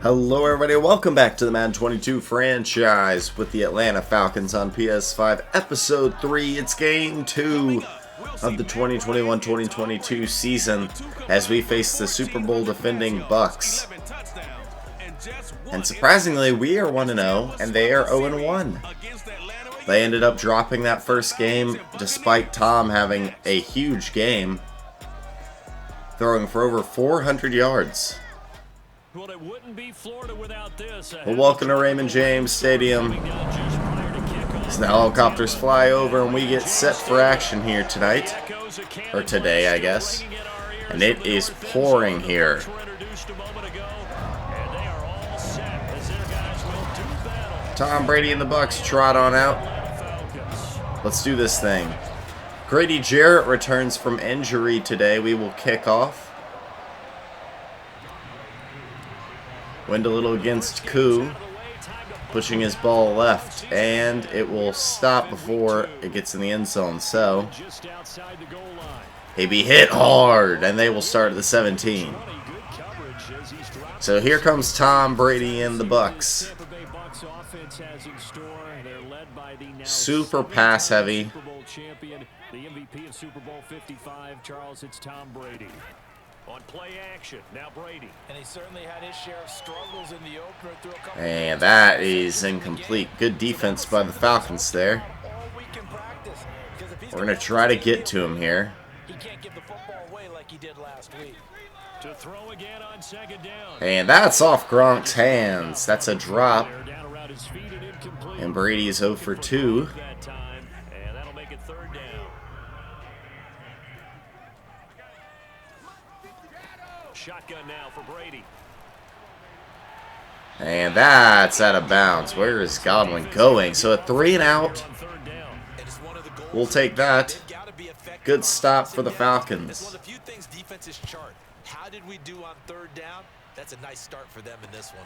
Hello everybody, welcome back to the Madden 22 franchise with the Atlanta Falcons on PS5 Episode 3. It's Game 2 of the 2021-2022 season as we face the Super Bowl defending Bucs. And surprisingly, we are 1-0 and they are 0-1. They ended up dropping that first game despite Tom having a huge game, throwing for over 400 yards. Well, it wouldn't be Florida without this. Well, welcome to Raymond James Stadium. As the helicopters fly over and we get set for action here tonight. Or today, I guess. And it is pouring here. Tom Brady and the Bucs trot on out. Let's do this thing. Grady Jarrett returns from injury today. We will kick off. Went a little against Koo, pushing his ball left, and it will stop before it gets in the end zone. So, he be hit hard, and they will start at the 17. So here comes Tom Brady and the Bucs. Super pass heavy. The MVP of Super Bowl 55, Charles, it's Tom Brady. On play action, now Brady. And he certainly had his share of struggles in the opener through a couple. And that is incomplete. Good defense by the Falcons there. We're going to try to get to him here. He can't give the football away like he did last week. To throw again on second down. And that's off Gronk's hands. That's a drop. And Brady's 0 for 2. And that'll make it third down. Shotgun now for Brady. And that's out of bounds. Where is Godwin going? So a 3 and out. We'll take that. Good stop for the Falcons. How did we do on third down? That's a nice start for them in this one.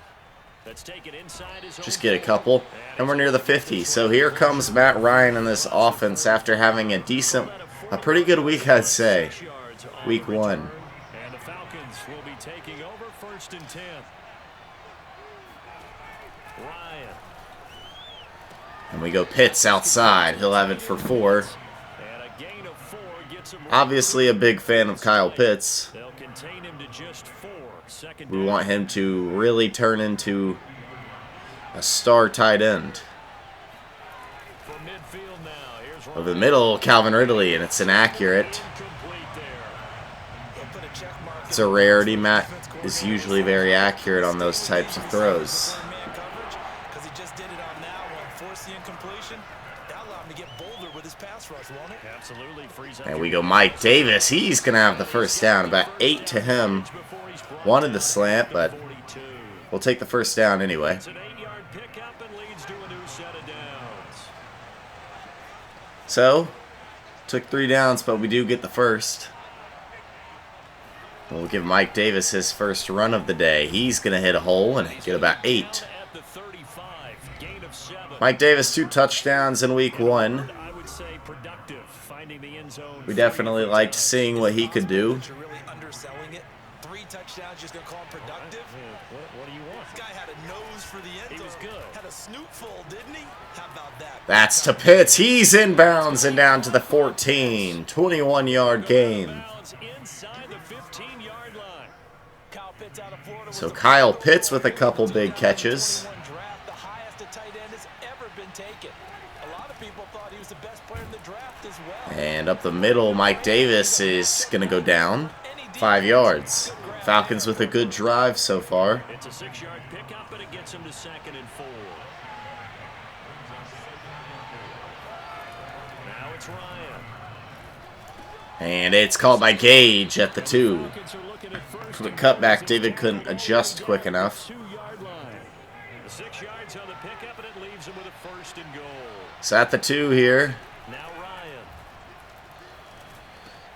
Let's take it inside his Just get a couple. And we're near the 50. So here comes Matt Ryan in this offense after having a pretty good week, I'd say. Week 1. And the Falcons will be taking over first and 10. Ryan. And we go Pitts outside. He'll have it for 4. And a gain of 4 gets him. Obviously a big fan of Kyle Pitts. They'll contain him to just 4. Second We down. want him to really turn into a star tight end. From midfield now. Here's Over the middle, Calvin Ridley, and it's inaccurate. Incomplete there. It's a rarity. Matt is usually very accurate on those types of throws. Because he just did it on that one, forced the incompletion. That allowed him to get bolder with his pass rush, won't it? Absolutely frees up. And we go Mike Davis. He's going to have the first down. About 8 to him. Wanted the slant, but we'll take the first down anyway. It's an 8-yard pickup and leads to a new set of downs. So, took 3 downs, but we do get the first. We'll give Mike Davis his first run of the day. He's going to hit a hole and get about 8. At the 35, gain of 7. Mike Davis, 2 touchdowns in week 1. I would say productive, finding the end zone. We definitely liked seeing what he could do. You're really underselling it. 3 touchdowns, just going to call him productive? What do you want? This guy had a nose for the end zone. He was good. Had a snootful, didn't he? How about that? That's to Pitts. He's inbounds and down to the 14. 21-yard gain. Inside the 15-yard line. Kyle Pitts out of Florida. So Kyle Pitts with a couple big catches. The highest a tight end has ever been taken. A lot of people thought he was the best player in the draft as well. And up the middle, Mike Davis is going to go down. 5 yards. Falcons with a good drive so far. It's a 6-yard pickup, but it gets him to second and 4. Now it's Ryan. And it's called by Gage at the 2. Falcons are looking at first For the and cutback, David couldn't adjust quick enough. 2-yard line. The 6 yards on the pickup, and it leaves him with a first and goal. So at the 2 here. Now Ryan.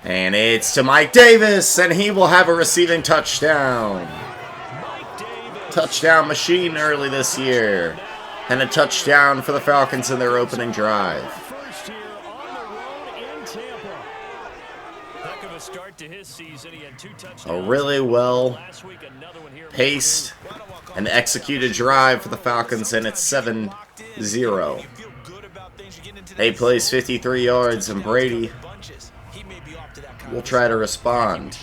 And it's to Mike Davis, and he will have a receiving touchdown. Mike Davis. Touchdown machine early this year. And a touchdown for the Falcons in their opening drive. First here on the road in Tampa. Heck of a start to his season. He had 2 touchdowns. A really well Last week, another one here. paced, An executed drive for the Falcons, and it's 7-0. He plays 53 yards, and Brady will try to respond.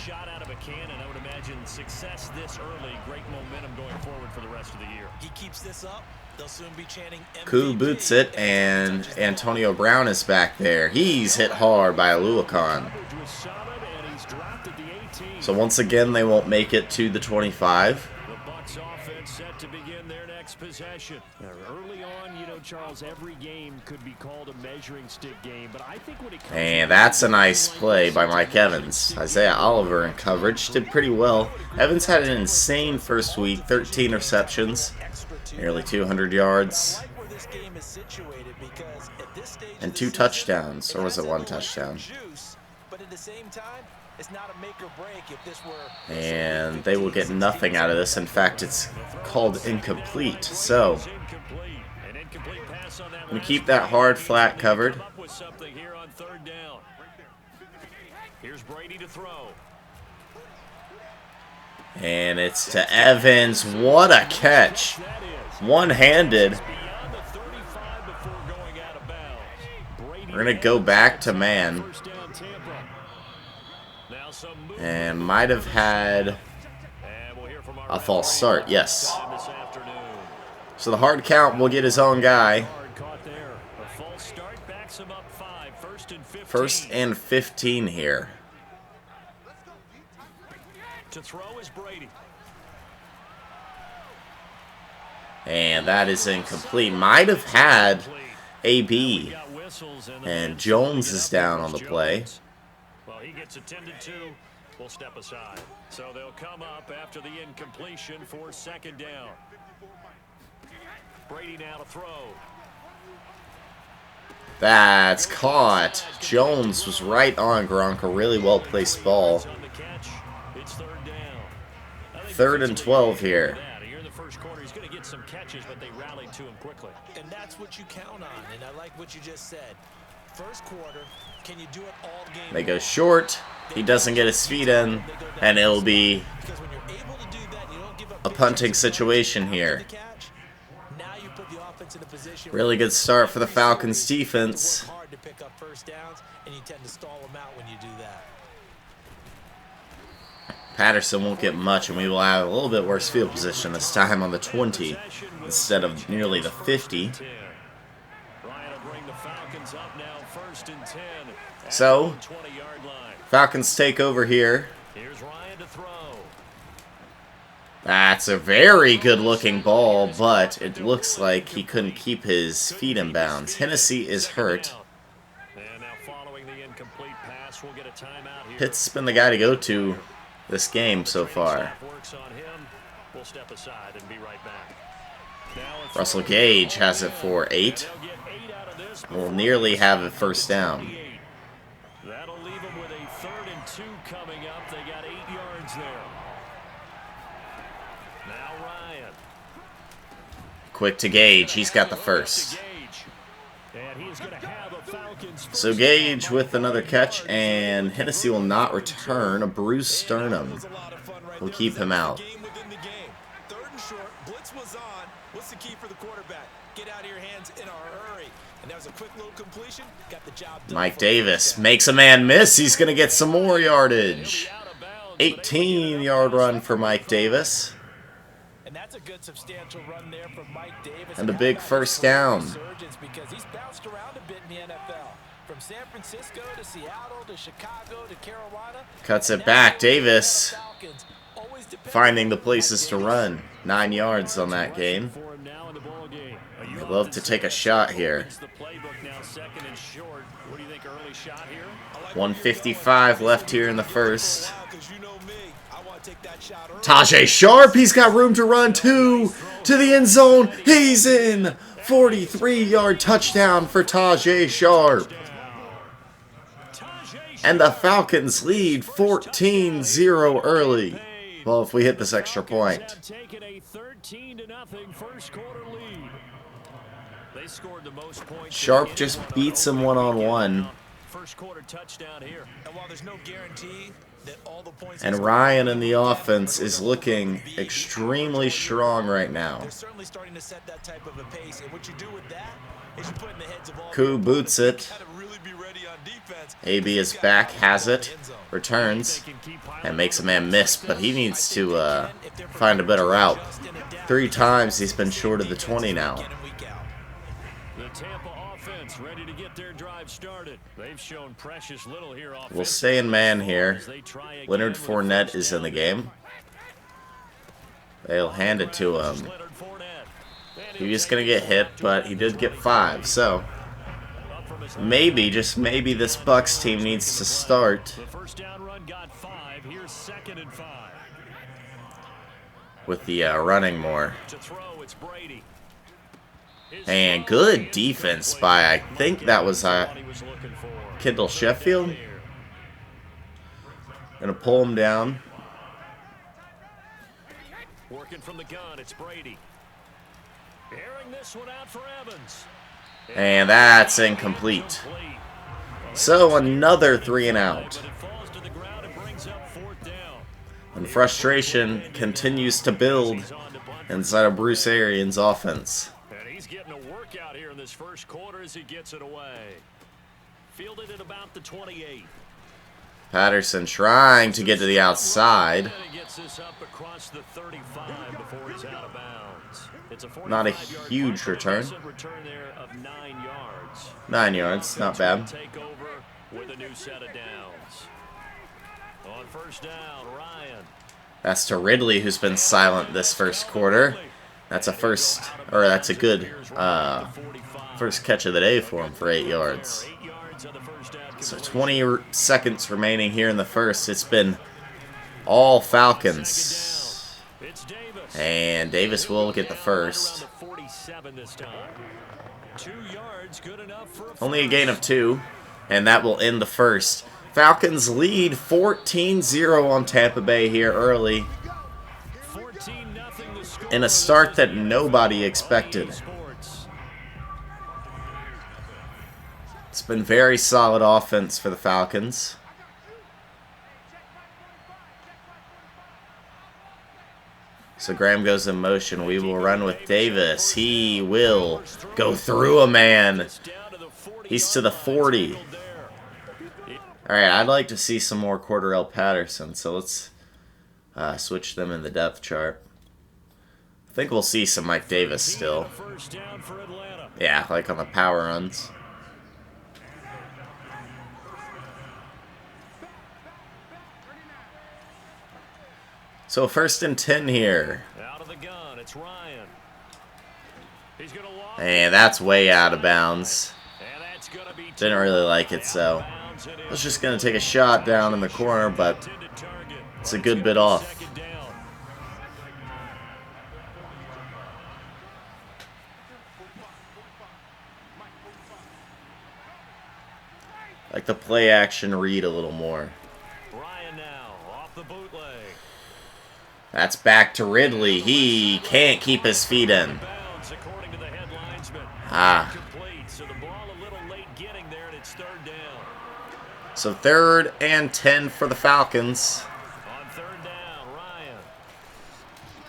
Koo boots it, and Antonio Brown is back there. He's hit hard by Aluakon. So once again, they won't make it to the 25. The Bucs offense set to begin their next possession. Early on, you know, Charles, every game could be called a measuring stick game, but I think when it comes And that's a nice play by Mike Evans. Isaiah Oliver in coverage did pretty well. Evans had an insane first week, 13 receptions, nearly 200 yards, and 2 touchdowns, or was it 1 touchdown? And they will get nothing out of this. In fact, it's called incomplete. So, I'm going to keep that hard flat covered. And it's to Evans. What a catch. One-handed. We're going to go back to man. And might have had a false start, yes. So the hard count will get his own guy. 1st and 15 here. And that is incomplete. Might have had AB. And Jones is down on the play. Well, he gets attended to. We'll step aside. So they'll come up after the incompletion for 2nd down. Brady now to throw. That's caught. Jones was right on Gronk. A really well placed ball. It's 3rd down. 3rd and 12 here. Here in the first quarter, he's going to get some catches, but they rallied to him quickly. And that's what you count on. And I like what you just said. First quarter, can you do it all game? They go short. He doesn't get his feet in, and it'll be a punting situation here. Really good start for the Falcons defense. Patterson won't get much, and we will have a little bit worse field position this time on the 20 instead of nearly the 50. So, Falcons take over here. That's a very good-looking ball, but it looks like he couldn't keep his feet in bounds. Hennessy is hurt. Pitt's been the guy to go to this game so far. Russell Gage has it for 8. We'll nearly have a 1st down. That'll leave them with a 3rd and 2 coming up. They got 8 yards there. Now Ryan. Quick to Gage. He's got the 1st. So Gage with another catch, and Hennessy will not return. A bruised sternum will keep him out. 3rd and short. Blitz was on. What's the key for the quarterback? Get out of your hands in a hurry. And that was a quick little completion. Got the job done. Mike Davis makes a man miss. He's going to get some more yardage. 18-yard run for Mike Davis. And that's a good substantial run there from Mike Davis. And a big 1st down. Because he's bounced around a bit in the NFL. From San Francisco to Seattle to Chicago to Carolina. Cuts it back. Davis finding the places to run. 9 yards on that game. I'd love to take a shot here. 1:55 left here in the 1st. Tajay Sharp, he's got room to run too. To the end zone. He's in. 43-yard touchdown for Tajay Sharp. And the Falcons lead 14-0 early. Well, if we hit this extra point. Sharp just beats him one-on-one. First quarter touchdown here. And while there's no guarantee And Ryan in the offense is looking extremely strong right now. They're certainly starting to set that type of a pace, and what you do with that is you put in the heads of all Koo boots it. gotta really be ready on defense. AB is back, has it, returns, and makes a man miss, but he needs to find a better route. 3 times he's been short of the 20 now. The Tampa offense ready to get their drive started. They've shown precious little here. We'll stay in man here. Leonard Fournette is in the game. They'll hand it to him. He was going to get hit, but he did get 5, so maybe, just maybe, this Bucs team needs to start with the running more. And good defense by, I think that was Kendall Sheffield. Gonna pull him down. Working from the gun, it's Brady. Airing this one out for Evans. And that's incomplete. So another 3 and out. And frustration continues to build inside of Bruce Arians' offense. And he's getting a workout here in this first quarter as he gets it away. Fielded at about the 28. Patterson trying to get to the outside. Not a huge return. 9 yards, not bad. That's to Ridley, who's been silent this first quarter. That's a that's a good first catch of the day for him for 8 yards. So 20 seconds remaining here in the first. It's been all Falcons. And Davis will get the first. Only a gain of 2. And that will end the first. Falcons lead 14-0 on Tampa Bay here early. In a start that nobody expected. It's been very solid offense for the Falcons. So Graham goes in motion. We will run with Davis. He will go through a man. He's to the 40. Alright, I'd like to see some more Cordarrelle Patterson. So let's switch them in the depth chart. I think we'll see some Mike Davis still. Yeah, like on the power runs. So 1st and 10 here. Out of the gun, it's Ryan. And that's way out of bounds. Didn't really like it, so I was just going to take a shot down in the corner, but it's a good bit off. Like the play action read a little more. Ryan now off the bootleg. That's back to Ridley. He can't keep his feet in. So 3rd and 10 for the Falcons.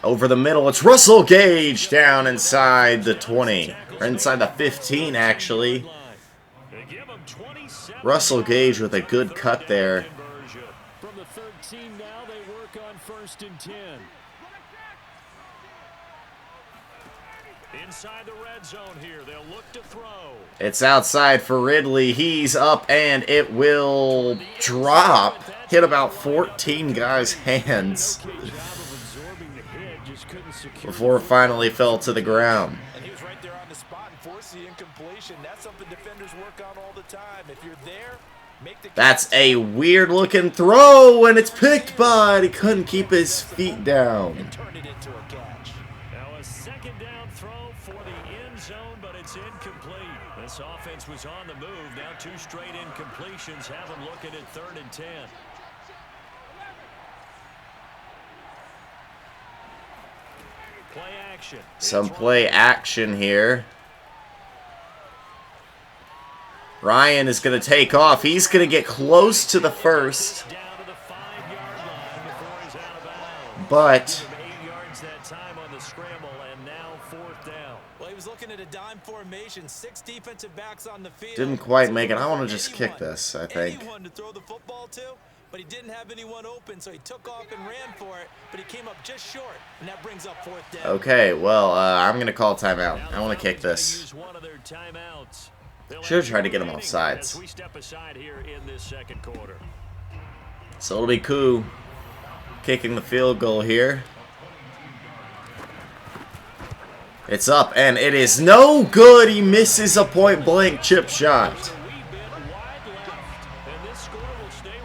Over the middle, it's Russell Gage down inside the 20. Or inside the 15, actually. Russell Gage with a good cut there. From the 13 now, they work on 1st and 10. Inside the red zone here, they'll look to throw. It's outside for Ridley. He's up and it will drop. Hit about 14 guys' hands before it finally fell to the ground. And he was right there on the spot and forced the incompletion. That's something defenders work on all the time. If you're there, make the That's a weird looking throw and it's picked, but he couldn't keep his feet down. and turn it into a catch. Now a 2nd down throw for the end zone, but it's incomplete. This offense was on the move. Now 2 straight incompletions have them looking at 3rd and 10. Play action. Some play action here. Ryan is going to take off. He's going to get close to the 1st. but 8 yards that time on the scramble, and now 4th down. Well, he was looking at a dime formation, 6 defensive backs on the field. didn't quite make it. I want to just kick this, I think. Anyone to throw the football to, but he didn't have anyone open, so he took off and ran for it, but he came up just short, and that brings up 4th down. Okay, well, I'm going to call timeout. I want to kick this. Should have tried to get him off sides. So it'll be Koo kicking the field goal here. It's up, and it is no good. He misses a point-blank chip shot.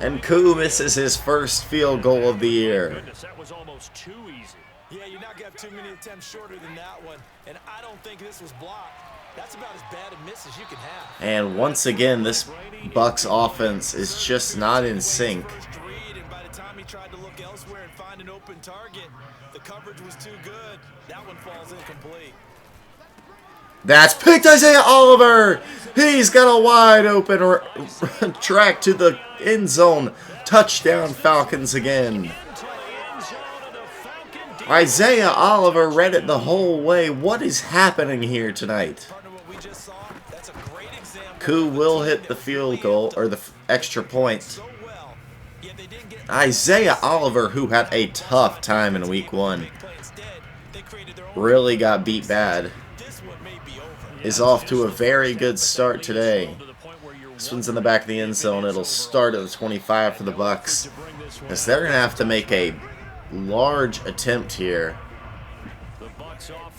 And Koo misses his first field goal of the year. That was almost too easy. Yeah, you're not going to have too many attempts shorter than that one, and I don't think this was blocked. That's about as bad a miss as you can have. And once again, this Bucs offense is just not in sync. And by the time he tried to look elsewhere and find an open target, the coverage was too good. That one falls incomplete. That's picked Isaiah Oliver. He's got a wide open track to the end zone. Touchdown Falcons again. Isaiah Oliver read it the whole way. What is happening here tonight? Koo will hit the field goal, or the extra point. Isaiah Oliver, who had a tough time in week 1, really got beat bad, is off to a very good start today. This one's in the back of the end zone. It'll start at the 25 for the Bucs, as they're going to have to make a large attempt here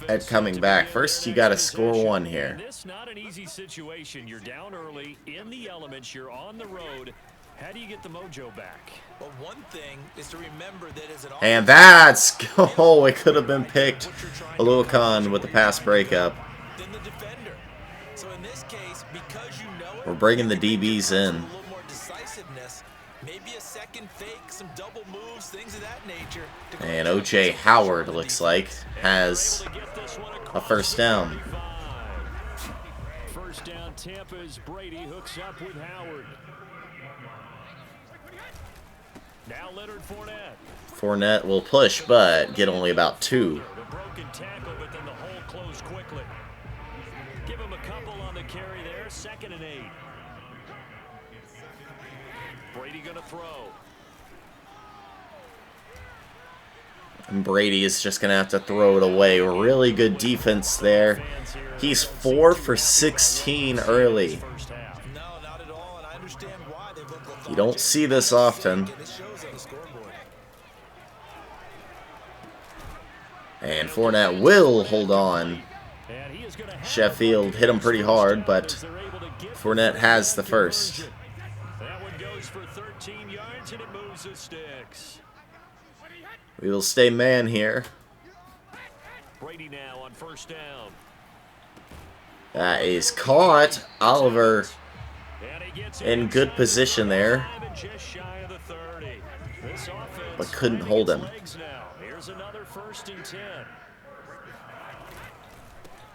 at coming back. First, you got to score 1 here. This not an easy situation. You're down early in the elements. You're on the road. How do you get the mojo back? Well, one thing is to remember that as an And that's oh, it could have been picked. Aluakon with the pass breakup. than the defender. So in this case, because you know it, We're bringing the DBs in. a little more decisiveness, maybe a second fake, some double moves, things of that nature. And O.J. Howard looks like has a first down. First down, Tampa's Brady hooks up with Howard. Now Leonard Fournette. Fournette will push, but get only about 2. The broken tackle, but then the hole closed quickly. Give him a couple on the carry there. 2nd and 8. Brady gonna throw. And Brady is just going to have to throw it away. Really good defense there. He's 4 for 16 early. No, not at all, and I understand why they look lethargic. You don't see this often. It shows on the scoreboard. And Fournette will hold on. Sheffield hit him pretty hard, but Fournette has the first. That one goes for 13 yards and it moves the sticks. We will stay man here. Brady now on first down. That is caught. Oliver And he gets in good position there, just shy of the 30. This offense but couldn't hold him. legs now. Here's another 1st and 10.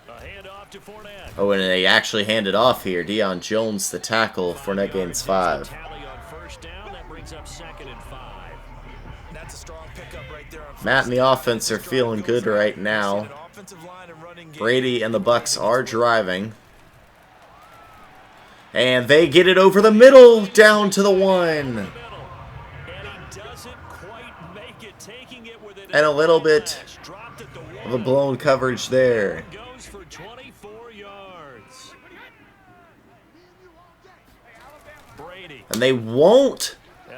A handoff to Fournette. Oh, and they actually handed off here. Deion Jones, the tackle. Fournette gains 5. Tally on first down. That brings up 2nd and 5. That's a strong pickup right there on Matt and the offense are feeling good right now. Brady and the Bucs are driving. And they get it over the middle, down to the 1. And a little bit of a blown coverage there. Goes for 24 yards. Brady. And they won't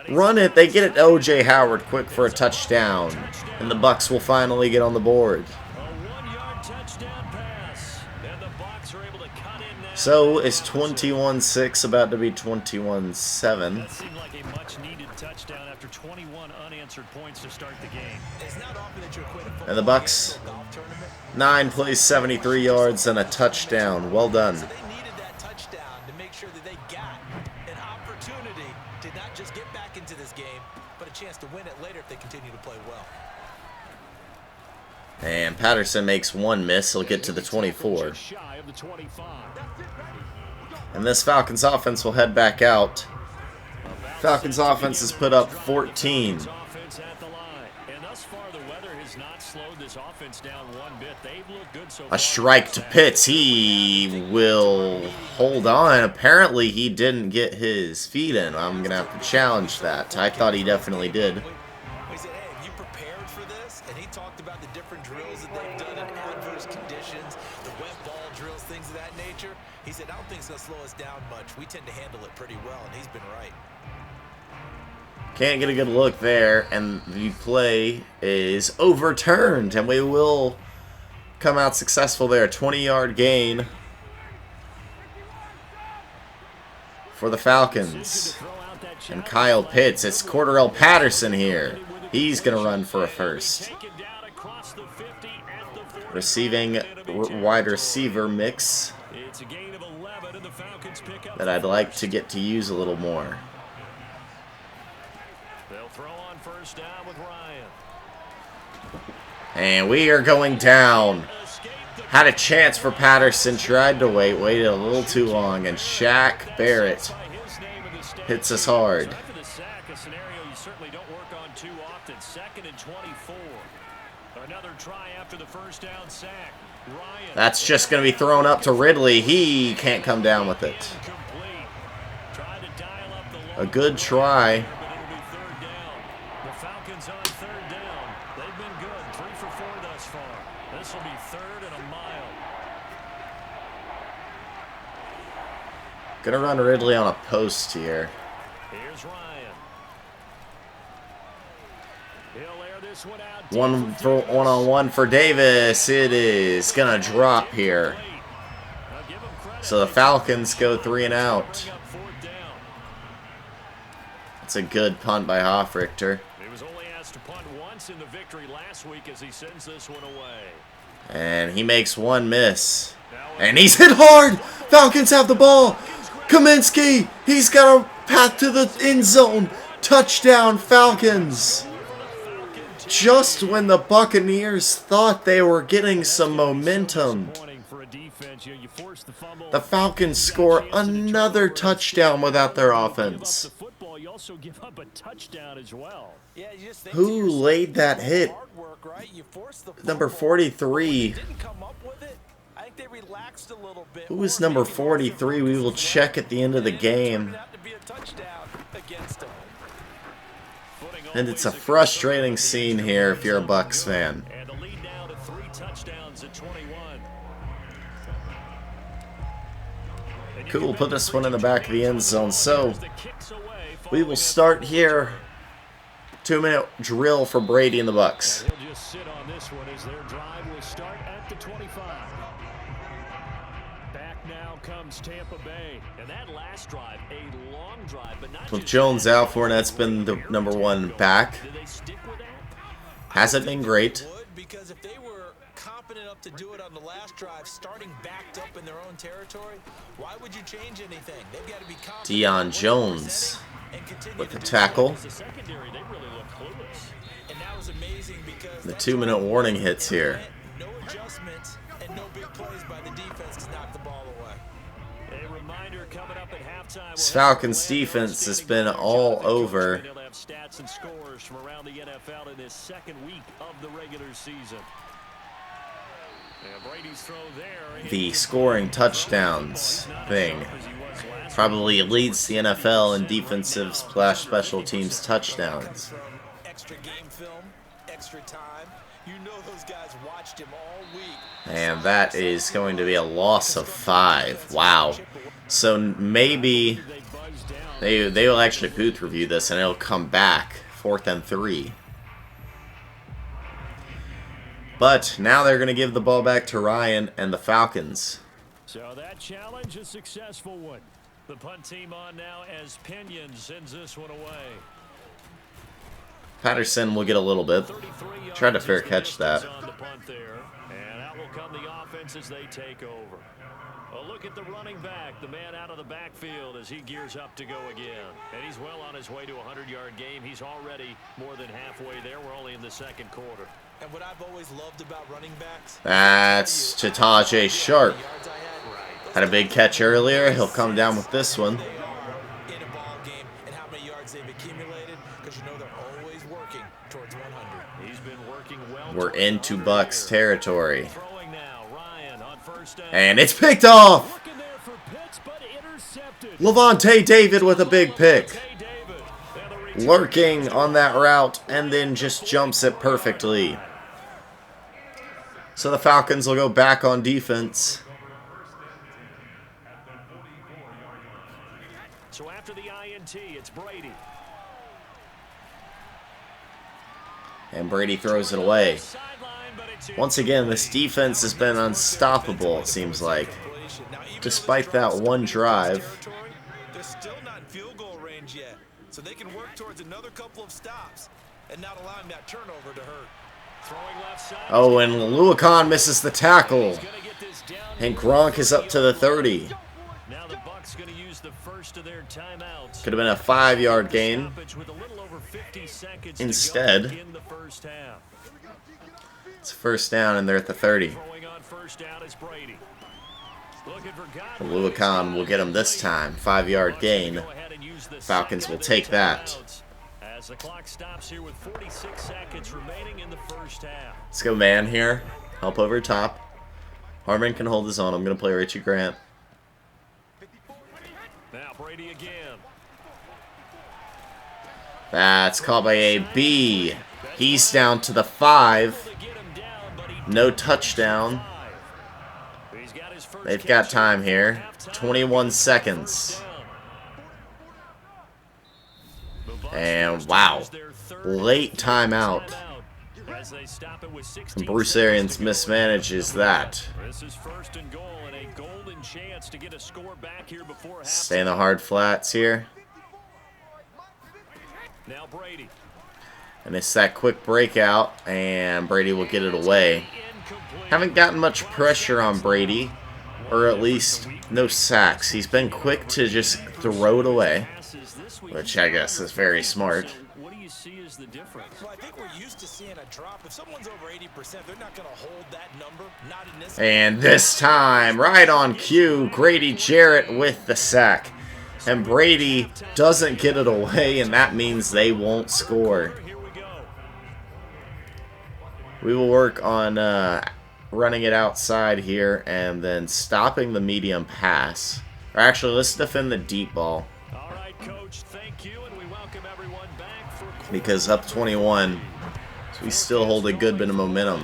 run it. They get it to O.J. Howard quick for a touchdown. And the Bucs will finally get on the board. A 1-yard touchdown pass. And the Bucs are able to cut in now. So is 21-6 about to be 21-7. That seemed like a much-needed touchdown after 21 unanswered points to start the game. And the Bucs, 9 plays, 73 yards, and a touchdown. Well done. They needed that touchdown to make sure that they got an opportunity to not just get back into this game, but a chance to win it later if they continue to play well. And Patterson makes 1 miss. He'll get to the 24. Just shy of the 25. And this Falcons offense will head back out. Falcons offense has put up 14. Offense at the line. And thus far, the offense down one bit. They've looked good so far. A strike to Pitts. He will hold on. Apparently, he didn't get his feet in. I'm going to have to challenge that. I thought he definitely did. He said, hey, have you prepared for this? And he talked about the different drills that they've done in adverse conditions, the wet ball drills, things of that nature. He said, I don't think it's going to slow us down much. We tend to handle it pretty well, and he's been right. Can't get a good look there, and the play is overturned, and we will come out successful there. 20-yard gain for the Falcons. And Kyle Pitts, it's Cordarrelle Patterson here. He's going to run for a first. Receiving wide receiver mix that I'd like to get to use a little more. They'll throw on first down with Ryan. And we are going down. Had a chance for Patterson, tried to waited a little too long, and Shaq Barrett hits us hard. After the sack, a scenario you certainly don't work on too often. 2nd and 24. Another try after the first down sack. Ryan. That's just going to be thrown up to Ridley. He can't come down with it. A good try. The Falcons on 3rd down. They've been good. 3 for 4 thus far. This will be 3rd and a mile. Gonna run Ridley on a post here. Here's Ryan. He'll air this one out. One-on-one for Davis. It is gonna drop here. So the Falcons go 3 and out. It's a good punt by Hoffrichter. He was only asked to punt once in the victory last week as he sends this one away. And he makes one miss. And he's hit hard! Falcons have the ball! Kaminsky! He's got a path to the end zone! Touchdown, Falcons! Just when the Buccaneers thought they were getting some momentum, the Falcons score another touchdown without their offense. Who laid that hit? Number 43. Who is number 43? We will check at the end of the game. And it's a frustrating scene here if you're a Bucs fan. Cool, put this one in the back of the end zone. So, we will start here. 2-minute drill for Brady and the Bucs. They'll just sit on this one as their drive will start at the 25. Back now comes Tampa Bay. And that last drive, a long drive, but not with Jones out, Fournette's been the #1 back. Hasn't been great. Because if they were competent enough to do it on the last drive, starting backed up in their own territory, why would you change anything? They've got to be confident. Deion Jones with the tackle. The 2-minute warning hits here. No adjustments and no big plays by the defense to knock the ball away. A reminder coming up at halftime. This Falcons defense has been all over They'll have stats and scores from around the NFL in this 2nd week of the regular season. And Brady's throw there. the scoring touchdowns thing. Probably leads the NFL in defensive / special teams touchdowns. Extra game film, extra time. You know those guys watched him all week. And that is going to be a loss of 5. Wow. So maybe they will actually booth review this and it'll come back 4th and 3. But now they're going to give the ball back to Ryan and the Falcons. So that challenge is a successful one. The punt team on now as Pinion sends this one away. Patterson will get a little bit. Tried to fair catch that. And out will come the offense as they take over. A look at the running back, the man out of the backfield as he gears up to go again. And he's well on his way to a 100-yard game. He's already more than halfway there. We're only in the 2nd quarter. And what I've always loved about running backs, That's Tajay Sharp. Had a big catch earlier. He'll come down with this one. in a ball game and how many yards they've accumulated, because you know they're always working towards 100. He's been working well. We're into Bucs territory. And it's picked off! Levante David with a big pick. Lurking on that route and then just jumps it perfectly. So the Falcons will go back on defense. So after the INT, it's Brady. And Brady throws it away. Once again, this defense has been unstoppable, it seems like. Despite that one drive. They're still not in field goal range yet, so they can work towards another couple of stops and not allowing that turnover to hurt. Oh, and Luakon misses the tackle. And Gronk is up to the 30. Now the Bucs going to use the first of their timeouts. Could have been a 5-yard gain. Instead, it's first down and they're at the 30. Luakon will get him this time. 5-yard gain. Falcons will take that. As the clock stops here with 46 seconds remaining in the first half. Let's go man here. Help over top. Harmon can hold his own. I'm going to play Richie Grant. Now Brady again. That's called by a B. He's down to the 5. No touchdown. They've got time here. 21 seconds. And wow, late timeout. And Bruce Arians mismanages that. Stay in the hard flats here. And it's that quick breakout, and Brady will get it away. Haven't gotten much pressure on Brady, or at least no sacks. He's been quick to just throw it away, which I guess is very smart. What do you see as the difference? Well, I think we're used to seeing a drop. If someone's over 80%, they're not going to hold that number. Not in this. And this time, right on cue, Grady Jarrett with the sack. And Brady doesn't get it away, and that means they won't score. We will work on running it outside here and then stopping the medium pass. Or actually, let's defend the deep ball. All right, Coach, thank you, and we welcome everyone back for Because up 21, so we still hold a good bit of momentum.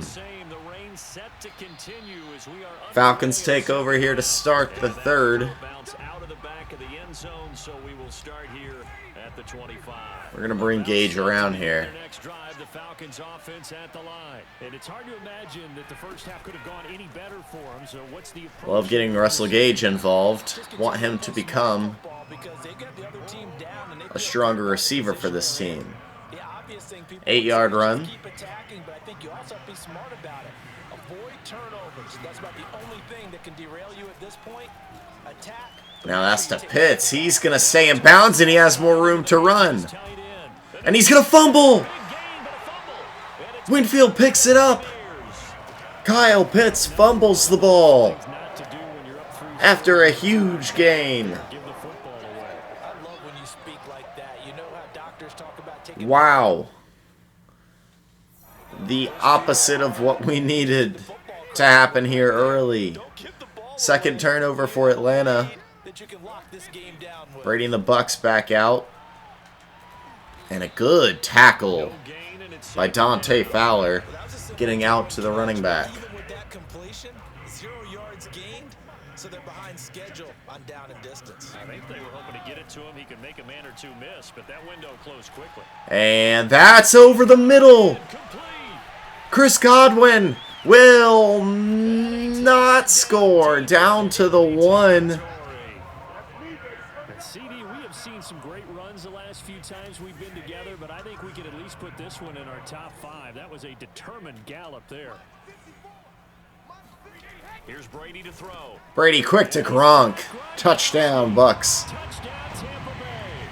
Falcons take over here to start the third. We're going to bring Gage around here. The Falcons offense at the line. And it's hard to imagine that the first half could have gone any better for them. So what's the approach? Love getting Russell Gage involved. Want him to become a stronger receiver for this team. 8-yard run. Now that's to Pitts. He's going to stay in bounds and he has more room to run. And he's going to fumble. Winfield picks it up. Kyle Pitts fumbles the ball after a huge gain. Wow. The opposite of what we needed to happen here early. Second turnover for Atlanta. Brady and the Bucs back out. And a good tackle by Dante Fowler, getting out to the running back. I think they were hoping to get it to him. He could make a man or two miss, but that window closed quickly. And that's over the middle. Chris Godwin will not score. Down to the 1. CD, we have seen some great runs the last few times we've been together, but I think we could at least put this one in our top 5. That was a determined gallop there. Here's Brady to throw. Brady quick to Gronk. Touchdown, Bucs. Touchdown, Tampa Bay.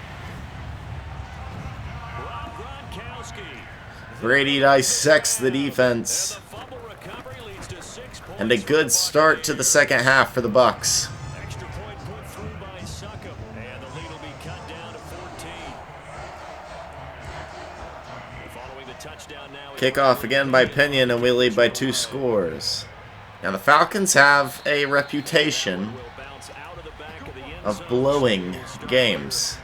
Rob Gronkowski. Brady dissects the defense. And a good start to the second half for the Bucs. Extra point put through by Succop, and the lead will be cut down to 14. Following the touchdown now. Kickoff again by Pinion, and we lead by 2 scores. Now the Falcons have a reputation of blowing games.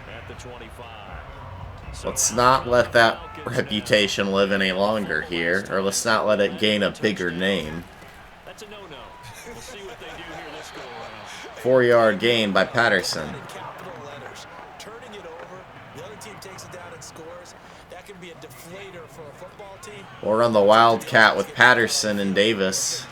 Let's not let that reputation live any longer here, or let's not let it gain a bigger name. 4-yard gain by Patterson. We'll run the Wildcat with Patterson and Davis.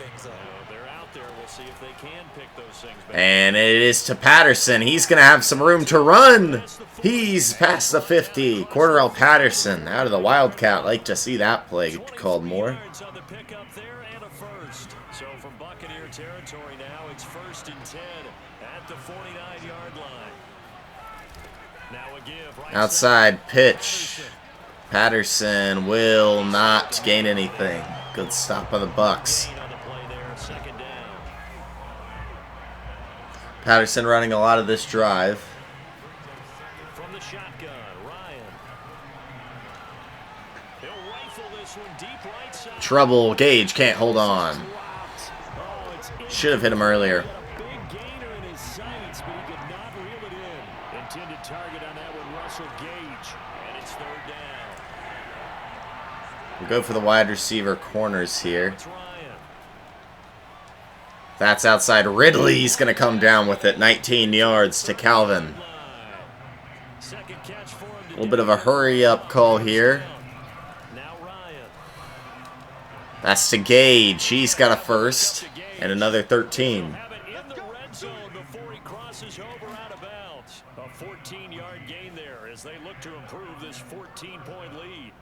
And it is to Patterson. He's going to have some room to run. He's past the 50. Cordarrelle Patterson out of the Wildcat. Like to see that play called more. So from Buccaneer territory now, it's 1st and 10 at the 49-yard line. Now a give right outside pitch. Patterson will not gain anything. Good stop by the Bucs. Patterson running a lot of this drive. From the shotgun, Ryan. He'll rifle this one deep right side. Trouble. Gage can't hold on. Should have hit him earlier. Big gainer in his sights, but he could not reel it in. Intended target on that one, Russell Gage, and it's 3rd down. We'll go for the wide receiver corners here. That's outside. Ridley's going to come down with it. 19 yards to Calvin. A little bit of a hurry-up call here. That's to Gage. He's got a first and another 13. A 14-yard gain there as they look to improve this 14-point lead.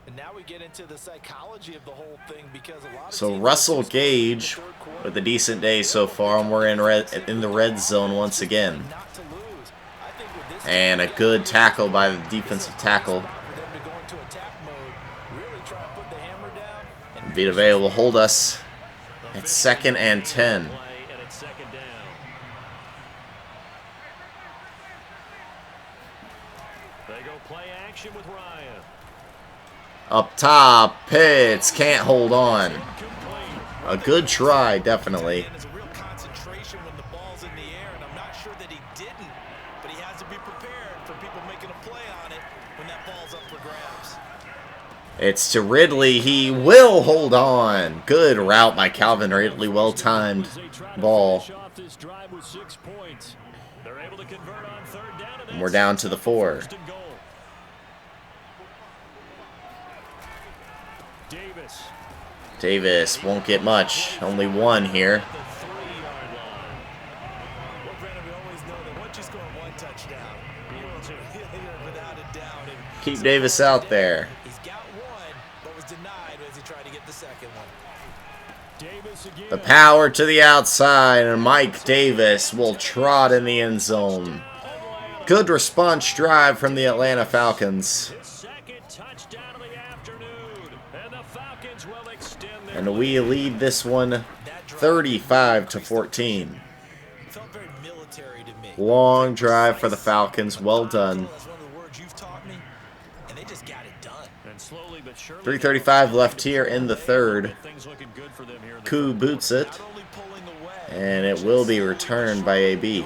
And now we get into the psychology of the whole thing because a lot of So Russell Gage with a decent day so far, and we're in the red zone once again. And a good tackle by the defensive tackle. Vita Vea will hold us at 2nd and 10. They go play action with Ryan. Up top, Pitts can't hold on. A good try, definitely. There's a real concentration when the ball's in the air, and I'm not sure that he didn't, but he has to be prepared for people making a play on it when that ball's up for grabs. It's to Ridley. He will hold on. Good route by Calvin Ridley. Well-timed ball. And we're down to the 4. Davis won't get much. Only 1 here. Keep Davis out there. The power to the outside, and Mike Davis will trot in the end zone. Good response drive from the Atlanta Falcons. And we lead this one 35-14. Long drive for the Falcons. Well done. 3:35 left here in the 3rd. Koo boots it. And it will be returned by AB.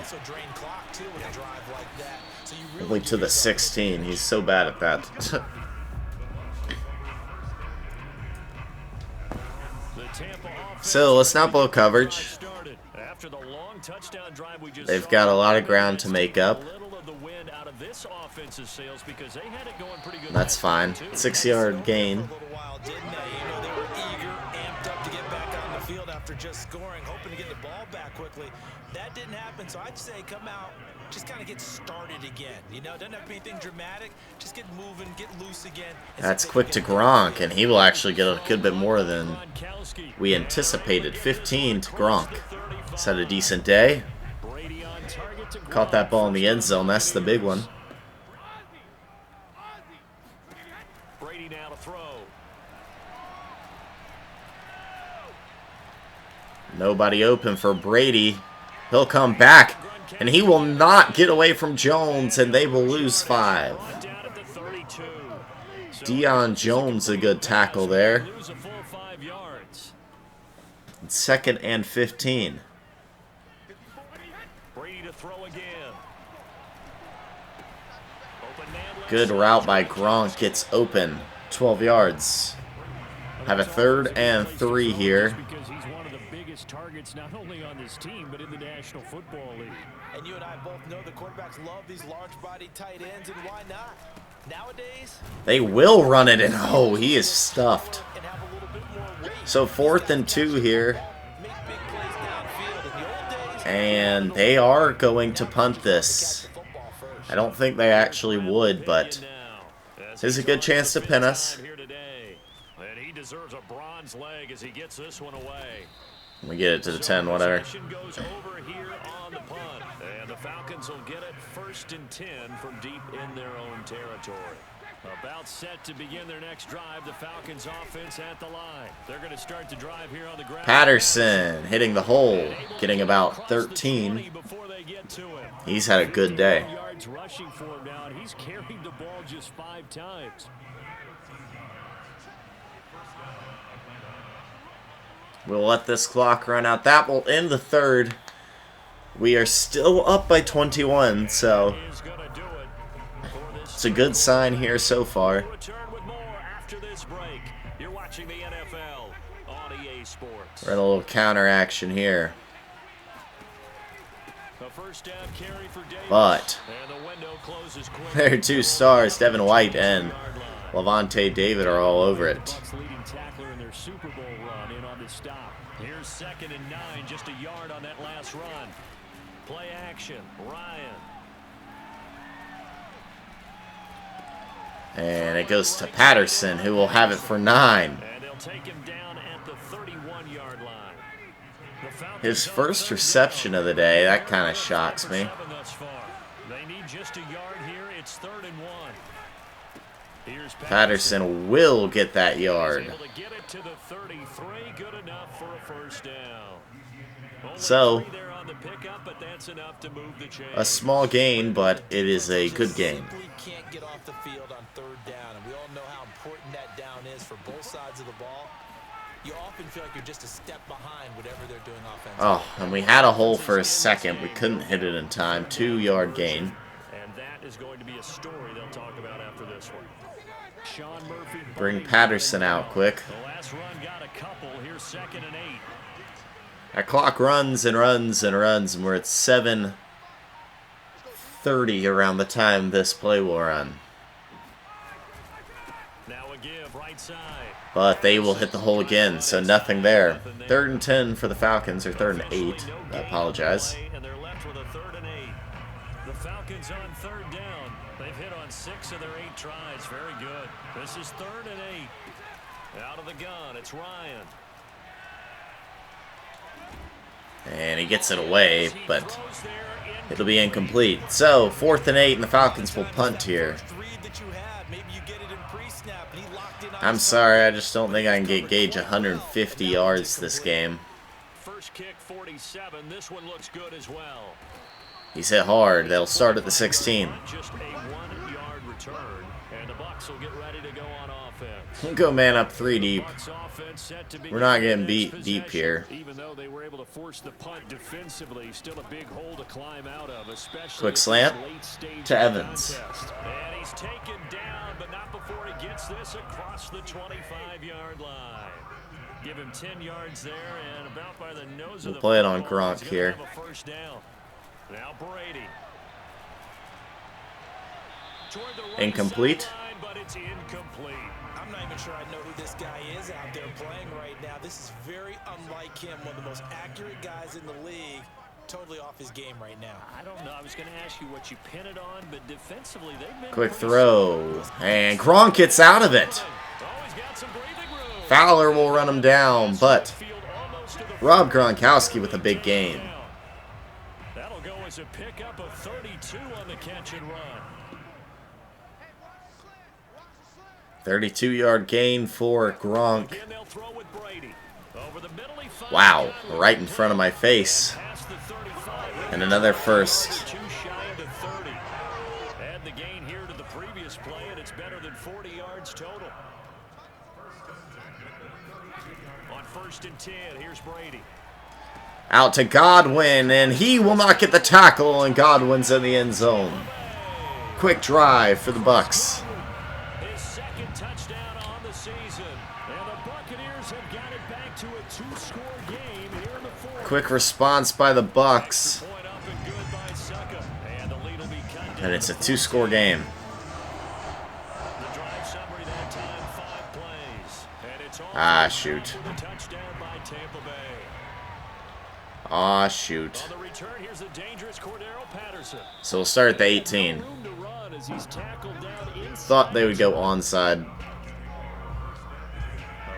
Only to the 16. He's so bad at that. So let's not blow coverage. They've got a lot of ground to make up. That's fine. 6-yard gain. After just scoring, hoping to get the ball back quickly. That didn't happen, so I'd say come out, just kind of get started again. You know, doesn't have to be anything dramatic. Just get moving, get loose again. That's quick to Gronk, and he will actually get a good bit more than we anticipated. 15 to Gronk. He's had a decent day. Caught that ball in the end zone. That's the big one. Nobody open for Brady. He'll come back, and he will not get away from Jones, and they will lose 5. Deion Jones a good tackle there. Lose a full 5 yards. 2nd and 15. Brady to throw again. Open man left Good side. route by Gronk. Gets open. 12 yards. Have a 3rd and 3 here. Because he's one of the biggest targets not only on this team but in the National Football League. And you and I both know the quarterbacks love these large-bodied tight ends, and why not? Nowadays, They will run it, and oh, he is stuffed. and have a little bit more weight. So 4th and 2 here. Make big plays downfield. In the old days, And they are going to punt this. catch the football first. I don't think they actually would, but there's a good chance to pin us. Here today. And he deserves a bronze leg as he gets this one away. We get it to the 10, whatever. Possession goes over here on the punt. And the Falcons will get it 1st and 10 from deep in their own territory. About set to begin their next drive. The Falcons offense at the line. They're going to start the drive here on the ground. Patterson hitting the hole, getting about 13. Before they get to him. He's had a good day. Yards rushing for him now, and he's carried the ball just 5 times. We'll let this clock run out. That will end the 3rd. We are still up by 21, so He's going to do it for this. it's a good sign here so far. Return with more after this break. You're watching the NFL on EA Sports. We're in a little counter action here. A first down carry for Davis. But And the window closes quick. their 2 stars, Devin White and Levante David, are all over it. Bucs leading tackler in their Super Bowl run in on the stop. Here's 2nd and 9, just a yard on that last run. Play action, Ryan. And it goes to Patterson, who will have it for 9. And they'll take him down at the 31-yard line. The Falcons His first reception of the day. That kind of shocks me. 7 thus far. They need just a yard here. It's 3rd and 1. Here's Patterson will get that yard. Able to get it to the 33, good enough for a first down. Only So, 3 there on the pickup, but that's enough to move the chain. a small gain, but it is a good gain. Simply can't get off the field on 3rd down, and we all know how important that down is for both sides of the ball. You often feel like you're just a step behind whatever they're doing offensively. Oh, and we had a hole for a second. We couldn't hit it in time. 2-yard gain. And that is going to be a story they'll talk about after this one. Sean Murphy. Bring Patterson out quick. The last run got a couple. Here's 2nd and 8. That clock runs and runs and runs, and we're at 7:30 around the time this play will run. Now a give right side. But they will hit the hole again, so nothing there. 3rd and 10 for the Falcons, or 3rd and 8. I apologize. And they're left with a 3rd and 8. The Falcons on 3rd down. They've hit on 6 of their 8 tries. Very good. This is 3rd and 8. Out of the gun, it's Ryan. And he gets it away, but it'll be incomplete. So, 4th and 8, and the Falcons will punt here. I'm sorry, I just don't think I can get Gage 150 yards this game. First kick 47. This one looks good as well. He's hit hard. They'll start at the 16. Just a 1-yard return, and the Bucs will get ready to go on offense. We'll go man up 3 deep. Bucs offense set to We're not begin getting this beat deep possession. here. Even though they were able to force the punt defensively, still a big hole to climb out of, especially Quick at this slant late stage to of the Evans. contest. And he's taken down, but not before he gets this across the 25-yard line. Give him 10 yards there, and about by the nose of the play it on football, Gronk he's gonna here. have a first down. Now Brady. Toward the right Incomplete. sideline, but it's incomplete. I'm not even sure I know who this guy is out there playing right now. This is very unlike him, one of the most accurate guys in the league. Totally off his game right now. I don't know. I was going to ask you what you pin it on, but defensively they've been Quick pretty throw. solid. And Gronk gets out of it. Oh, he's got some breathing room. Fowler will run him down, but Field almost to the Rob Gronkowski with a big gain. That'll go as a pickup of 32 on the catch and run. 32-yard gain for Gronk. Again, they'll throw with Brady. Over the middle he finds Wow, Allen. right in front of my face. Past the 35. And another first. 32 shy of the 30. Add the gain here to the previous play, and it's better than 40 yards total. 1st and 10. Here's Brady. Out to Godwin, and he will not get the tackle, and Godwin's in the end zone. Quick drive for the Bucs. His 2nd touchdown on the season. And the Buccaneers have got it back to a 2-score game here in the 4th. Quick response by the Bucs. Point up and good by Succa. And the lead will be cut down. And it's a 2-score game. The drive summary that time, 5 plays. And it's all Shoot. with a touchdown by Tampa Bay. Shoot. On the return, here's the dangerous Cordero Patterson. So we'll start at the 18. Room to run as he's tackled down inside. Thought they would go onside.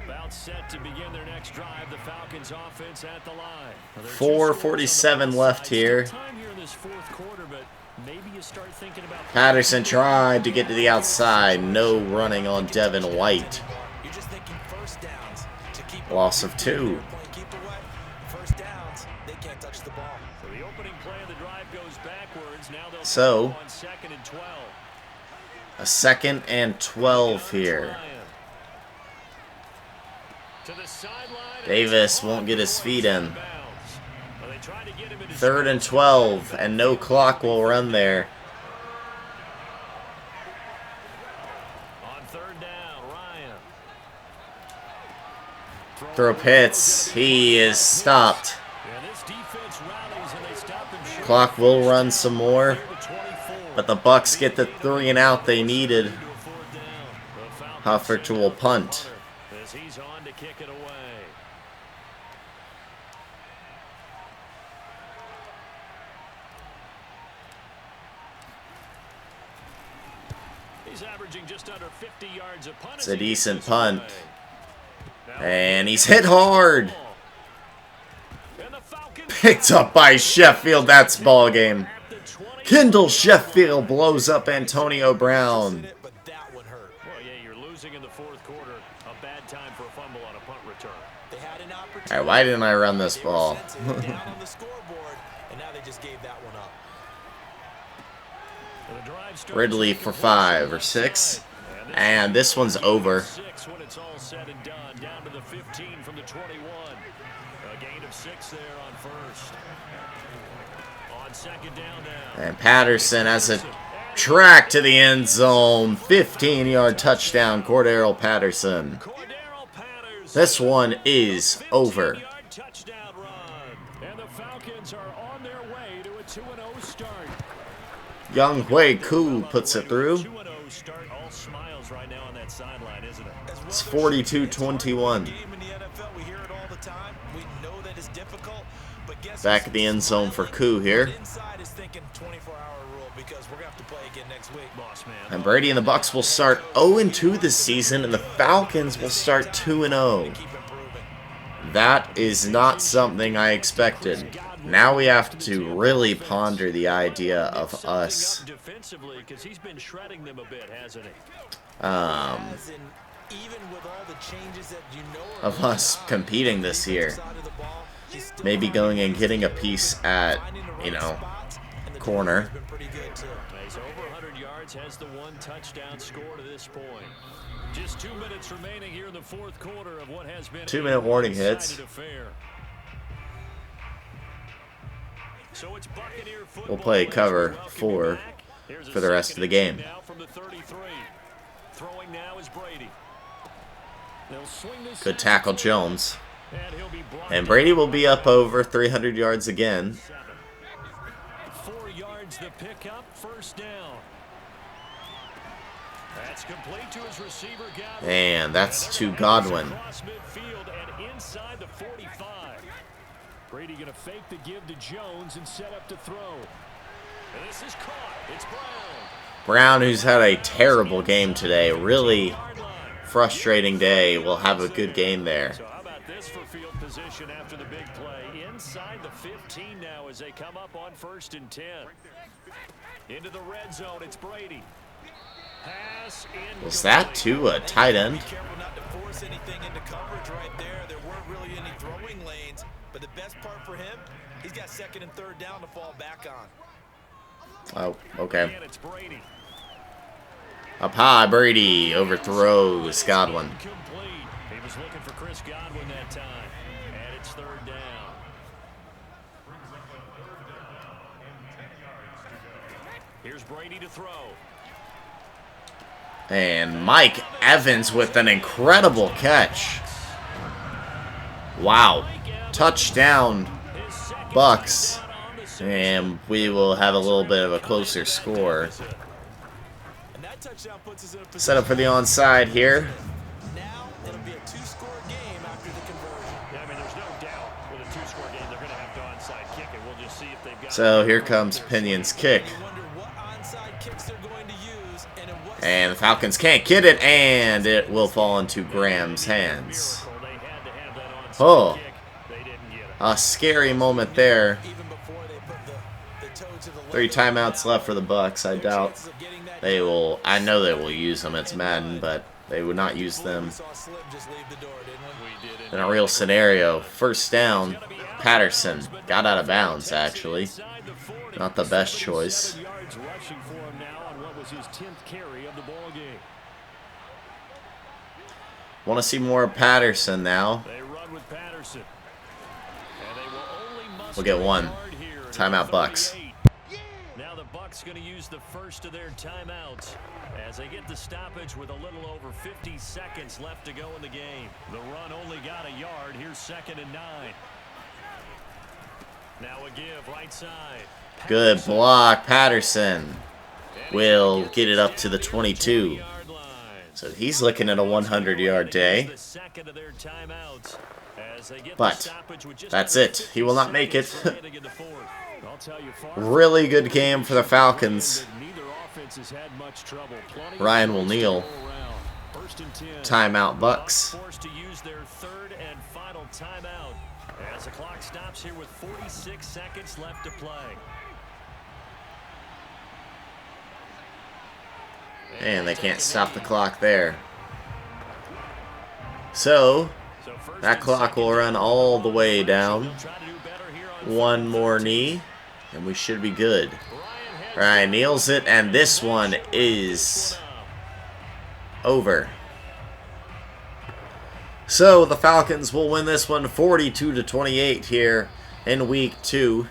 About set to begin their next drive, the Falcons offense at the line. 4:47 left here. Time here in this 4th quarter, but maybe you start thinking about Patterson tried to get to the outside. No running on Devin White. You're just thinking first downs to keep Loss of 2. keep away. First downs, they can't touch the ball. So the opening play of the drive goes backwards. Now they'll So, on 2nd and 12. a 2nd and 12 here. To the sideline. Davis won't get his feet in. Well, they tried to get him into 3rd and 12, and no clock will run there. on 3rd down, Ryan. Throw Pitts. He is stopped. And this defense rallies and they stop them short. Clock will run some more, Clear to 24. but the Bucs get the 3 and out they needed. To a 4th down. The Falcons Huffer send will it punt. as he's on to kick it away. He's averaging just under 50 yards a punt. It's a decent punt. And he's hit hard. Picked up by Sheffield. That's ball game. Kendall Sheffield blows up Antonio Brown. But that one hurt. Well, yeah, you're losing in the 4th quarter. A bad time for a fumble on a punt return. They had an opportunity. Alright, why didn't I run this ball? They were down on the scoreboard, and now they just gave that one up. And the drive starts Ridley for 5 or 6. And this one's over. 6 when it's all said and done. Down to the 15 from the 21. A gain of 6 there on 1st. On 2nd down now. And Patterson has a track to the end zone. 15-yard touchdown, Cordero Patterson. Cordero Patterson. This one is over. 15-yard touchdown run. And the Falcons are on their way to a 2-0 start. Young Hui Koo puts it through. 2-0 start. All smiles right now on that sideline, isn't it? It's 42-21. Game in the NFL, we hear it all the time. We know that it's difficult, but guess Back at the end zone for Koo here. inside is thinking 24-hour rule because we're going to have to play again next week. Boss man. And Brady and the Bucs will start 0-2 this season, and the Falcons will start 2-0. Keep improving. That is not something I expected. Now we have to really ponder the idea of us Defensively, because he's been shredding them a bit, hasn't he? As in, even with all the changes that you know are of us competing this year. side of the ball, he's still Maybe going and getting a piece at, finding the you right know, spots, and the corner. defense has been pretty good too. He's over 100 yards, has the 1 touchdown score to this point. Just 2 minutes remaining here in the 4th quarter of what has been 2-minute warning hits. affair. So it's Buccaneer football. We'll play as cover we welcome 4 you back. Here's a for the rest of the 2nd game. now from the 33. Throwing now is Brady. They'll swing this Good tackle, Jones. and he'll be blocked And Brady will be up over 300 yards again. 4 yards the pickup, 1st down. That's complete to his receiver, Godwin. And that's to Godwin. Across midfield and inside the 45. Brady going to fake the give to Jones and set up to throw. And this is caught. It's Brown. Brown, who's had a terrible game today, really frustrating day, will have a good game there. So how about this for field position after the big play? Inside the 15 now as they come up on 1st and 10. Into the red zone, it's Brady. Pass in. Was that to a tight end? Be careful not to force anything into coverage right there. There weren't really any throwing lanes, but the best part for him, he's got 2nd and 3rd down to fall back on. Oh, okay. And it's Brady. Up high, Brady overthrows Godwin. Complete. He He was looking for Chris Godwin that time. And it's third down. Here's Brady to throw. And Mike Evans with an incredible catch. Wow. Touchdown, Bucs. And we will have a little bit of a closer score. Set up for the onside here. Now it'll be a two-score game after the conversion. Yeah, I mean, there's no doubt with a two-score game they're going to have to onside kick it. We'll just see if they've got. So here comes Pinion's kick. You wonder what onside kicks they're going to use and in what. And the Falcons can't get it, and it will fall into Graham's hands. They had to have that onside Oh, kick. They didn't get it. a scary moment there. Even before they put the toe to the 3 timeouts left for the Bucs. I doubt they will. I know they will use them. It's Madden, but they would not use them in a real scenario. First down, Patterson got out of bounds, actually. Not the best choice. Yards rushing for him now on what was his 10th carry of the ball game. Want to see more of Patterson now. They run with Patterson. And they will only muster We'll get one. a yard here at Timeout, Bucs. 38. Now the Bucs going to use the first of their timeouts as they get the stoppage with a little over 50 seconds left to go in the game. The run only got a yard. Here's 2nd and 9. Now a give right side. Good block. Patterson will get it up to the 22. So he's looking at a 100-yard day. But that's it. He will not make it. Really good game for the Falcons. Ryan will kneel. Timeout, Bucs. Forced to use their 3rd and final timeout as the clock stops here with 46 seconds left to play. And they can't stop the clock there. So that clock will run all the way down. One more knee, and we should be good. Ryan kneels it, and this one is over. So the Falcons will win this one 42-28 here in week 2.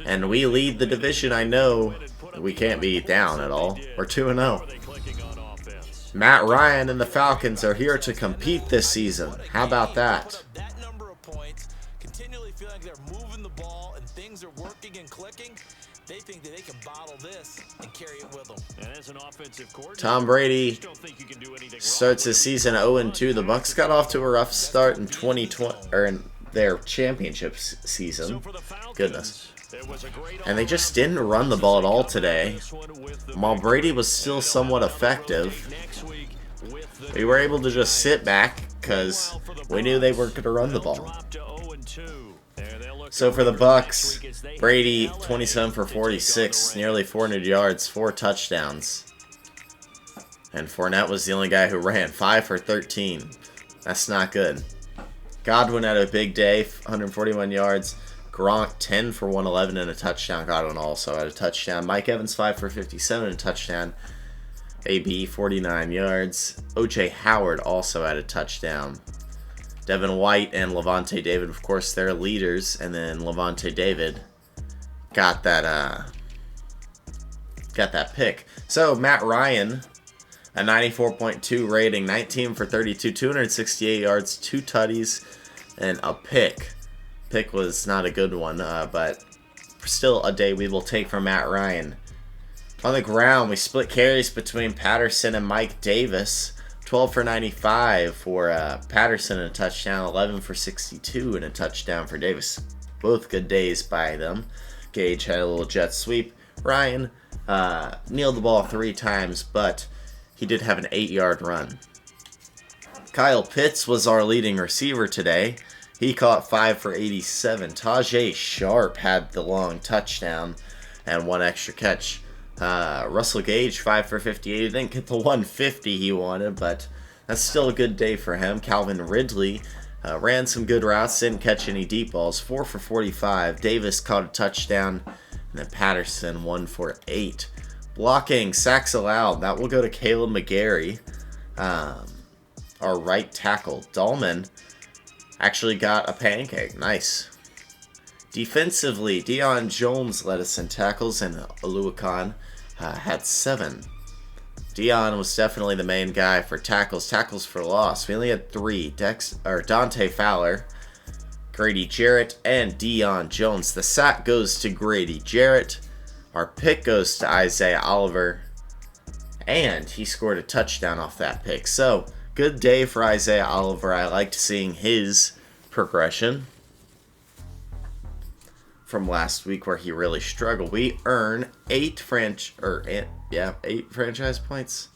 And we lead the division. I know we can't be down at all. We're 2-0. Matt Ryan and the Falcons are here to compete this season. How about that? That number of points, continually feeling like they're moving the ball and things are working and clicking. They think that they can bottle this and carry it with them. And as an offensive coordinator, Tom Brady don't think you can do anything starts his season 0-2. The Bucs got off to a rough start in 2020 or in their championship season. Goodness. And they just didn't run the ball at all today. While Brady was still somewhat effective, we were able to just sit back because we knew they weren't going to run the ball. So for the Bucs, Brady 27 for 46, nearly 400 yards, 4 touchdowns. And Fournette was the only guy who ran, 5 for 13. That's not good. Godwin had a big day, 141 yards. Gronk 10 for 111 and a touchdown. Godwin also had a touchdown. Mike Evans 5 for 57 and a touchdown. AB 49 yards. O.J. Howard also had a touchdown. Devin White and Levante David, of course, they're leaders. And then Levante David got that pick. So Matt Ryan, a 94.2 rating, 19 for 32, 268 yards, 2 tutties, and a pick. Pick was not a good one, but still a day we will take from Matt Ryan. On the ground, we split carries between Patterson and Mike Davis. 12 for 95 for Patterson and a touchdown. 11 for 62 and a touchdown for Davis. Both good days by them. Gage had a little jet sweep. Ryan kneeled the ball 3 times, but he did have an 8-yard run. Kyle Pitts was our leading receiver today. He caught 5 for 87. Tajay Sharp had the long touchdown and 1 extra catch. Russell Gage, 5 for 58. He didn't get the 150 he wanted, but that's still a good day for him. Calvin Ridley ran some good routes, didn't catch any deep balls. 4 for 45. Davis caught a touchdown, and then Patterson 1 for 8. Blocking, sacks allowed. That will go to Caleb McGarry. our right tackle. Dahlman actually got a pancake. Nice. Defensively, Deion Jones led us in tackles, and Oluwakan had 7. Deion was definitely the main guy for tackles. Tackles for loss, we only had 3. Dante Fowler, Grady Jarrett, and Deion Jones. The sack goes to Grady Jarrett. Our pick goes to Isaiah Oliver. And he scored a touchdown off that pick. So, good day for Isaiah Oliver. I liked seeing his progression from last week where he really struggled. We earn 8 franchise points.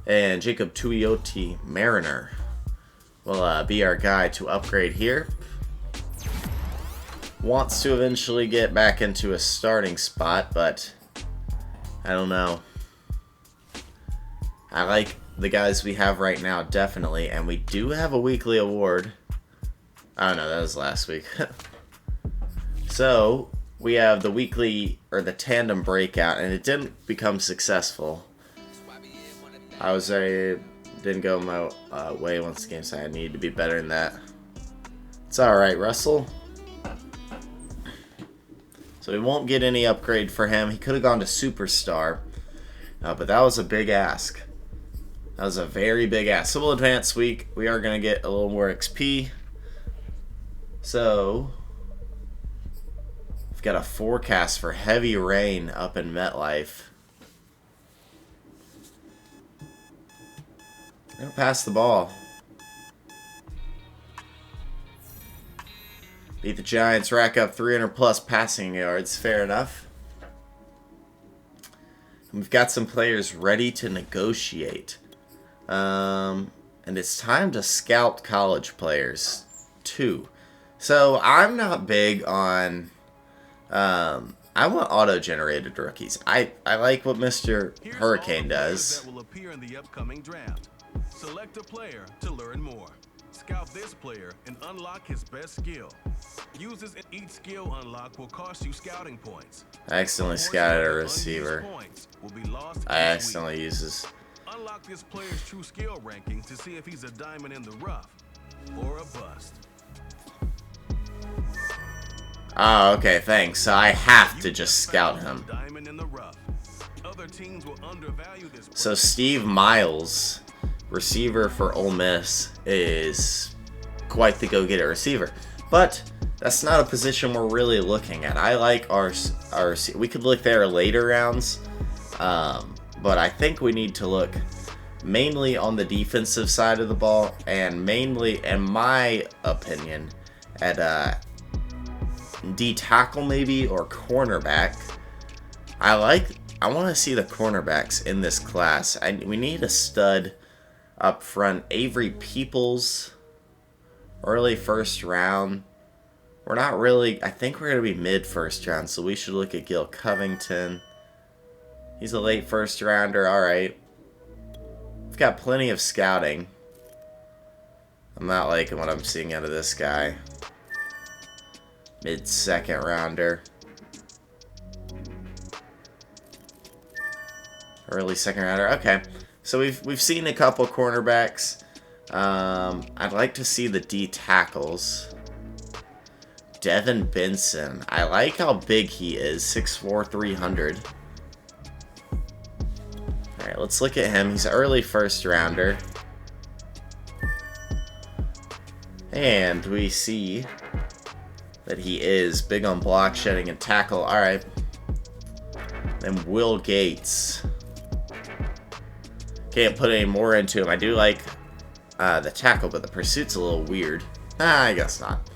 And Jacob Tuioti Mariner will be our guy to upgrade here. Wants to eventually get back into a starting spot, but I don't know. I like the guys we have right now, definitely, and we do have a weekly award. Oh no, that was last week. So, we have the weekly, or the tandem breakout, and it didn't become successful. Didn't go my way once the game, so I need to be better than that. It's alright, Russell. So we won't get any upgrade for him. He could have gone to Superstar, but that was a big ask. That was a very big ask. So we'll advance week. We are going to get a little more XP. So we've got a forecast for heavy rain up in MetLife. We're going to pass the ball. Beat the Giants, rack up 300 plus passing yards. Fair enough. And we've got some players ready to negotiate. And it's time to scout college players too. So I'm not big on I want auto-generated rookies. I like what Mr. Hurricane does. That will appear in the upcoming draft. Select a player to learn more. Scout this player and unlock his best skill. Uses in each skill unlock will cost you scouting points. I accidentally scouted a receiver. I accidentally uses. Unlock this player's true skill ranking to see if he's a diamond in the rough or a bust. Oh, okay, thanks. So I have to just scout him. Diamond in the rough. Other teams will undervalue this player. So Steve Miles, receiver for Ole Miss, is quite the go-getter receiver. But that's not a position we're really looking at. I like our we could look there later rounds, but I think we need to look mainly on the defensive side of the ball, and mainly, in my opinion, at D tackle maybe, or cornerback. I want to see the cornerbacks in this class. We need a stud up front. Avery Peoples, early first round. We're not really, I think we're going to be mid first round, so we should look at Gil Covington. He's a late first rounder, alright. We've got plenty of scouting. I'm not liking what I'm seeing out of this guy. Mid second rounder. Early second rounder, okay. So we've seen a couple cornerbacks. I'd like to see the D tackles. Devin Benson. I like how big he is. 6'4", 300. Alright, let's look at him. He's an early first rounder. And we see that he is big on block, shedding, and tackle. Alright. Then Will Gates. Can't put any more into him. I do like the tackle, but the pursuit's a little weird. I guess not.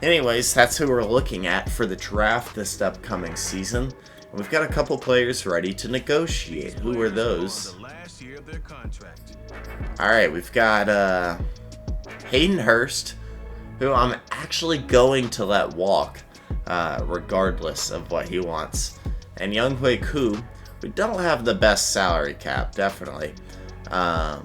Anyways, that's who we're looking at for the draft this upcoming season. And we've got a couple players ready to negotiate. Who are those? Alright, we've got Hayden Hurst, who I'm actually going to let walk, regardless of what he wants. And Younghoe Koo. We don't have the best salary cap, definitely. How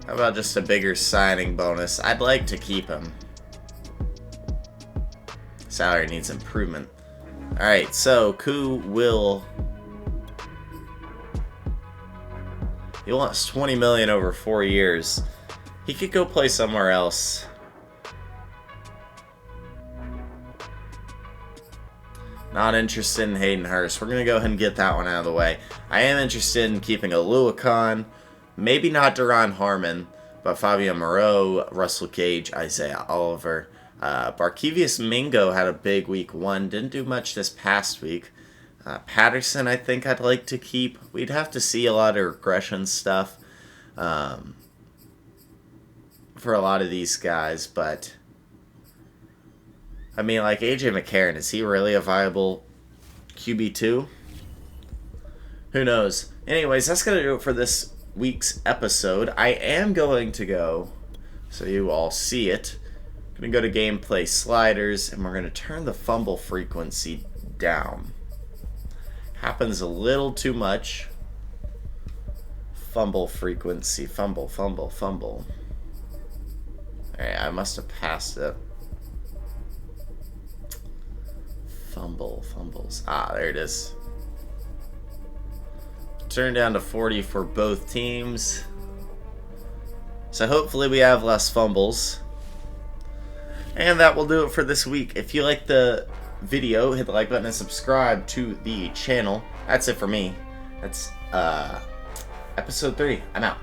about just a bigger signing bonus? I'd like to keep him. Salary needs improvement. Alright, so Koo will He lost $20 million over 4 years. He could go play somewhere else. Not interested in Hayden Hurst. We're going to go ahead and get that one out of the way. I am interested in keeping a Luakon. Maybe not Duron Harmon, but Fabio Moreau, Russell Gage, Isaiah Oliver. Barkevius Mingo had a big week 1. Didn't do much this past week. Patterson, I think I'd like to keep. We'd have to see a lot of regression stuff for a lot of these guys, but I mean, like AJ McCarron, is he really a viable QB2? Who knows? Anyways, that's going to do it for this week's episode. I am going to go, so you all see it, I'm going to go to gameplay sliders, and we're going to turn the fumble frequency down. Happens a little too much. Fumble frequency. Fumble. Alright, I must have passed it. Fumbles. Ah, there it is. Turn down to 40 for both teams. So hopefully we have less fumbles. And that will do it for this week. If you like the video, hit the like button and subscribe to the channel. That's it for me. That's episode 3. I'm out.